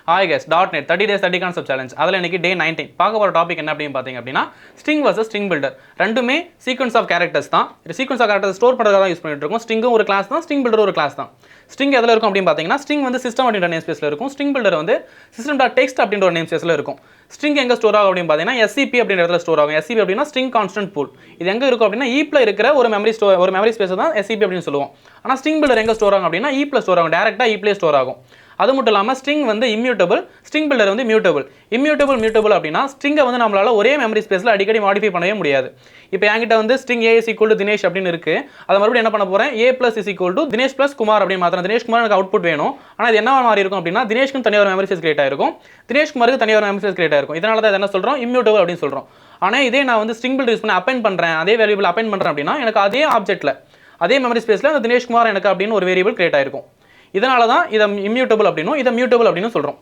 Hi guys .NET 30 days 30 concept challenge அதில் இன்னைக்கு டே 19 பார்க்க போகிற டாபிக் என்ன அப்படின்னு பார்த்தீங்க அப்படின்னா ஸ்ட்ரிங் வர்சஸ் ஸ்ட்ரிங் பில்டர். ரெண்டுமே சீக்வன்ஸ் ஆஃப் கேரக்டர்ஸ் தான். சீக்வன்ஸ் ஆஃப் கேரக்டர்ஸ் ஸ்டோர் பண்ணுறதா தான் யூஸ் பண்ணிட்டு இருக்கோம். ஸ்ட்ரிங்கும் ஒரு கிளாஸ் தான், ஸ்ட்ரிங் பில்டர் ஒரு கிளாஸ் தான். ஸ்ட்ரிங் எதில் இருக்கும் அப்படின்னு பார்த்தீங்கன்னா ஸ்ட்ரிங் வந்து சிஸ்டம் அப்படின்ற நேம் ஸ்பேஸில் இருக்கும். ஸ்ட்ரிங் பில்டர் வந்து சிஸ்டம் டாட் டெக்ஸ்ட் அப்படின்ற ஒரு நேம் ஸ்பேஸில் இருக்கும். ஸ்ட்ரிங் எங்கே ஸ்டோர் ஆகும் அப்படின்னு பார்த்தீங்கன்னா SCP அப்படின்ற இடத்துல ஸ்டோர் ஆகும். SCP அப்படின்னா ஸ்ட்ரிங் கான்ஸ்டன்ட் பூல். இது எங்கே இருக்கும் அப்படின்னா ஈப்ல இருக்கிற ஒரு மெமரி ஸ்பேஸ் தான் SCP அப்படின்னு சொல்லுவோம். ஆனால் ஸ்ட்ரிங் பில்டர் எங்கே ஸ்டோர் ஆகும் அப்படின்னா ஈப்ல ஸ்டோர் ஆகும். டேரெக்டாக ஈப்லே ஸ்டோர் ஆகும். அது மட்டும் இல்லாமல் ஸ்ட்ரிங் வந்து இம்யூட்டபிள், ஸ்ட்ரிங் பில்டர் வந்து மியூட்டபிள். மியூட்டபிள் அப்படின்னா ஸ்ட்ரிங்கை வந்து நம்மளால ஒரே மெமரி ஸ்பேஸில் அடிக்கடி மாடிஃபை பண்ணவே முடியாது. இப்போ என்கிட்ட வந்து string A is equal to Dinesh அப்படின்னு இருக்கு. அதை மறுபடியும் என்ன பண்ண போறேன், A plus is equal to Dinesh plus Kumar அப்படின்னு மாத்திரம். தினேஷ் குமார் எனக்கு அவுட்புட் வேணும். ஆனால் இது என்ன மாறி இருக்கும் அப்படின்னா தினேஷ்க்கு தனியாக ஒரு மெமரி ஸ்பேஸ் கிரியேட் ஆயிருக்கும், தினேஷ் குமாருக்கு தனியாக ஒரு மெமரி ஸ்பேஸ் கிரியேட் ஆயிருக்கும். இதனால தான் என்ன சொல்றோம், இம்யூட்டபிள் அப்படின்னு சொல்றோம். ஆனால் இதே நான் வந்து ஸ்ட்ரிங் பில்டர் யூஸ் பண்ணி அப்பெண்ட் பண்றேன், அதே வேரியபிள் அப்பெண்ட் பண்றேன் அப்படின்னா எனக்கு அதே ஆப்ஜெக்ட்ல அதே மெமரி ஸ்பேஸ்ல அந்த தினேஷ் குமார் எனக்கு அப்படின்னு ஒரு வேரியபிள் கிரியேட் ஆயிருக்கும். இதனால தான் இதை இம்யூட்டபிள் அப்படின்னும் இதை மியூட்டபிள் அப்படின்னு சொல்றோம்.